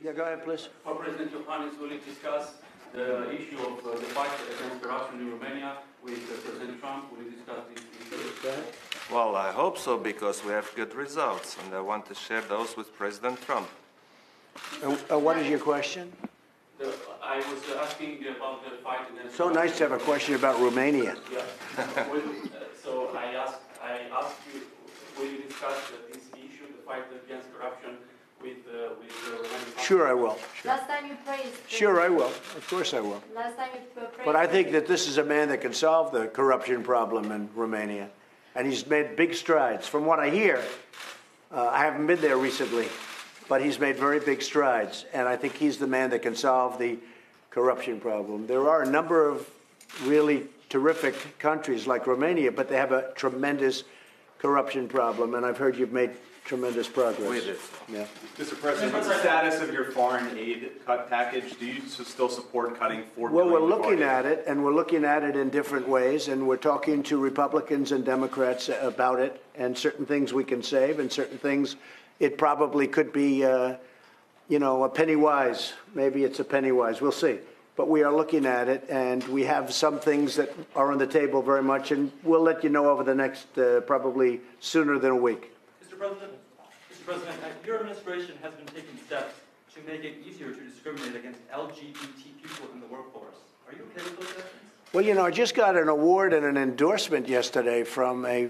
Yeah, go ahead, please. How President Iohannis will discuss the issue of the fight against corruption in Romania with President Trump? Will you discuss this issue? Well, I hope so, because we have good results, and I want to share those with President Trump. What is your question? I was asking about the fight against. So nice to have a question about Romania. Yeah. So I asked you, will you discuss this issue, the fight against corruption, with Romania? Sure, I will. Sure. Last time you praised. Sure, I will. Of course, I will. Last time you praised. But I think that this is a man that can solve the corruption problem in Romania, and he's made big strides. From what I hear, I haven't been there recently, but he's made very big strides, and I think he's the man that can solve the corruption problem. There are a number of really terrific countries like Romania, but they have a tremendous corruption problem, and I've heard you've made tremendous progress. We did. Yeah. Mr. President, what's the status of your foreign aid cut package? Do you still support cutting $4 billion? Well, we're looking at it, and we're looking at it in different ways, and we're talking to Republicans and Democrats about it, and certain things we can save, and certain things it probably could be, a penny wise. Maybe it's a penny wise. We'll see. But we are looking at it, and we have some things that are on the table very much, and we'll let you know over the next, probably sooner than a week. Mr. President, your administration has been taking steps to make it easier to discriminate against LGBT people in the workforce. Are you okay with those actions? Well, I just got an award and an endorsement yesterday from the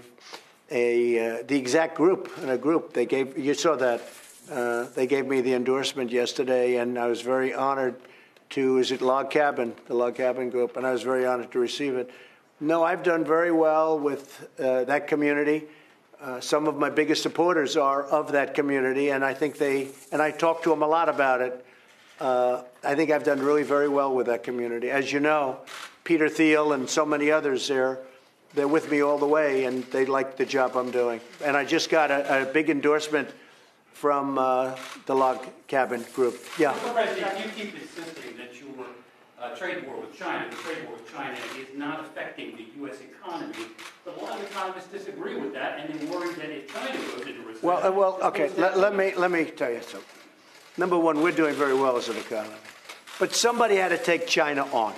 exact group, in a group. They gave, you saw that, they gave me the endorsement yesterday, and I was very honored to, the Log Cabin group, and I was very honored to receive it. No, I've done very well with that community. Some of my biggest supporters are of that community, and I think and I talk to them a lot about it. I think I've done really very well with that community. As you know, Peter Thiel and so many others, they're with me all the way, and they like the job I'm doing. And I just got a big endorsement from the Log Cabin group. Yeah. Mr. President, you keep insisting that your trade war with China, the trade war with China, is not affecting the U.S. economy. But a lot of economists disagree with that, and they worry that if China goes into recession... Well, okay, let me tell you something. Number one, we're doing very well as an economy. But somebody had to take China on.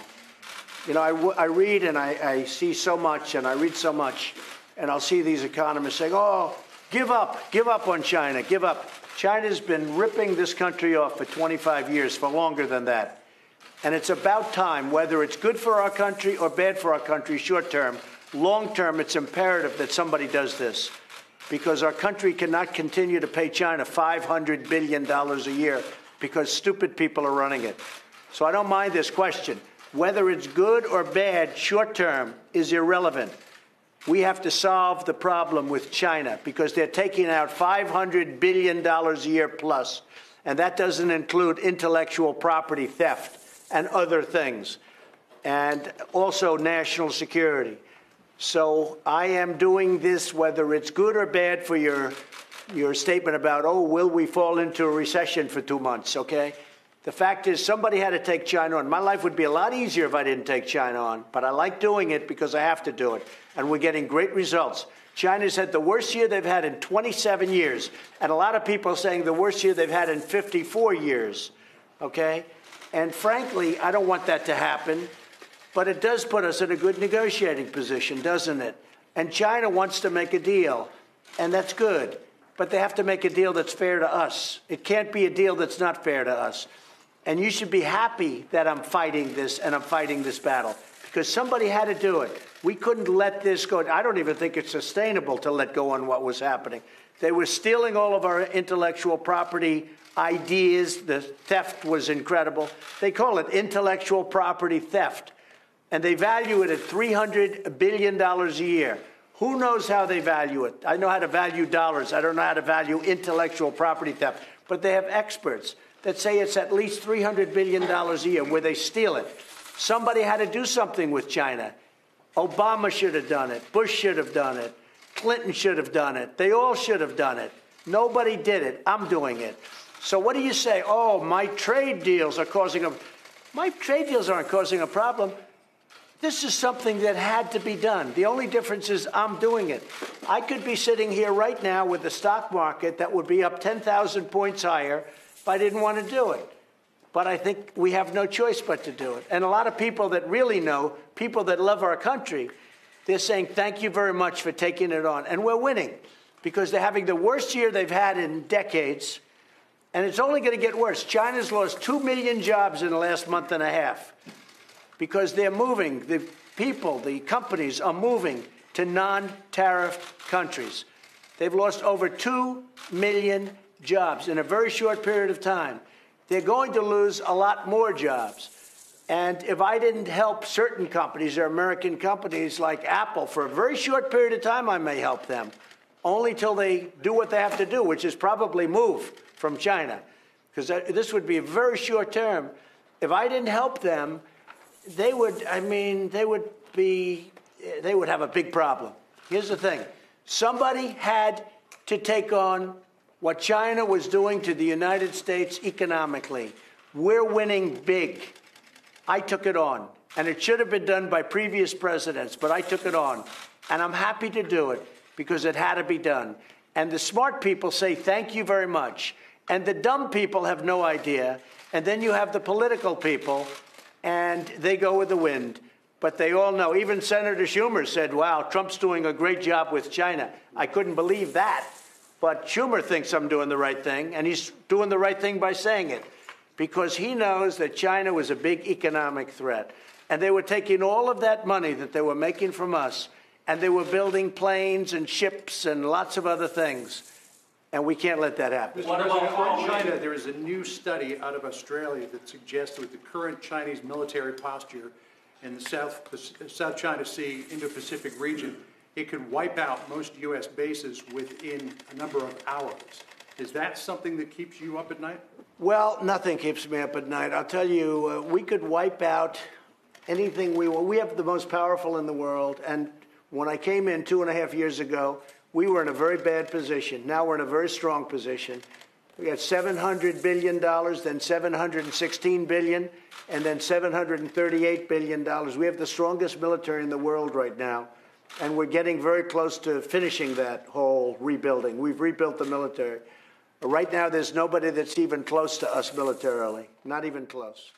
I read and I see so much, and I read so much, and I'll see these economists saying, oh, give up on China, give up. China's been ripping this country off for 25 years, for longer than that. And it's about time, whether it's good for our country or bad for our country short term, long term, it's imperative that somebody does this, because our country cannot continue to pay China $500 billion a year because stupid people are running it. So I don't mind this question. Whether it's good or bad short term is irrelevant. We have to solve the problem with China because they're taking out $500 billion a year plus, and that doesn't include intellectual property theft and other things, and also national security. So I am doing this, whether it's good or bad, for your statement about, oh, will we fall into a recession for 2 months, okay? The fact is, somebody had to take China on. My life would be a lot easier if I didn't take China on, but I like doing it because I have to do it, and we're getting great results. China's had the worst year they've had in 27 years, and a lot of people are saying the worst year they've had in 54 years, okay? And frankly, I don't want that to happen, but it does put us in a good negotiating position, doesn't it? And China wants to make a deal, and that's good, but they have to make a deal that's fair to us. It can't be a deal that's not fair to us. And you should be happy that I'm fighting this, and I'm fighting this battle, because somebody had to do it. We couldn't let this go. I don't even think it's sustainable to let go on what was happening. They were stealing all of our intellectual property ideas. The theft was incredible. They call it intellectual property theft, and they value it at $300 billion a year. Who knows how they value it? I know how to value dollars. I don't know how to value intellectual property theft, but they have experts that say it's at least $300 billion a year where they steal it. Somebody had to do something with China. Obama should have done it. Bush should have done it. Clinton should have done it. They all should have done it. Nobody did it. I'm doing it. So what do you say? Oh, my trade deals are causing a... My trade deals aren't causing a problem. This is something that had to be done. The only difference is I'm doing it. I could be sitting here right now with the stock market that would be up 10,000 points higher I didn't want to do it. But I think we have no choice but to do it. And a lot of people that really know, people that love our country, they're saying, thank you very much for taking it on. And we're winning because they're having the worst year they've had in decades. And it's only going to get worse. China's lost 2 million jobs in the last month and a half because they're moving. The people, the companies are moving to non-tariff countries. They've lost over 2 million jobs in a very short period of time. They're going to lose a lot more jobs. And if I didn't help certain companies or American companies like Apple for a very short period of time, I may help them, only till they do what they have to do, which is probably move from China, because this would be a very short term. If I didn't help them, they would have a big problem. Here's the thing. Somebody had to take on what China was doing to the United States economically. We're winning big. I took it on, and it should have been done by previous presidents, but I took it on, and I'm happy to do it because it had to be done. And the smart people say, thank you very much, and the dumb people have no idea, and then you have the political people, and they go with the wind. But they all know. Even Senator Schumer said, wow, Trump's doing a great job with China. I couldn't believe that. But Schumer thinks I'm doing the right thing, and he's doing the right thing by saying it, because he knows that China was a big economic threat. And they were taking all of that money that they were making from us, and they were building planes and ships and lots of other things. And we can't let that happen. What about On China, there is a new study out of Australia that suggests with the current Chinese military posture in the South China Sea, Indo-Pacific region, it could wipe out most U.S. bases within a number of hours. Is that something that keeps you up at night? Well, nothing keeps me up at night. I'll tell you, we could wipe out anything we want. We have the most powerful in the world. And when I came in 2.5 years ago, we were in a very bad position. Now we're in a very strong position. We got $700 billion, then $716 billion, and then $738 billion. We have the strongest military in the world right now. And we're getting very close to finishing that whole rebuilding. We've rebuilt the military. Right now, there's nobody that's even close to us militarily, not even close.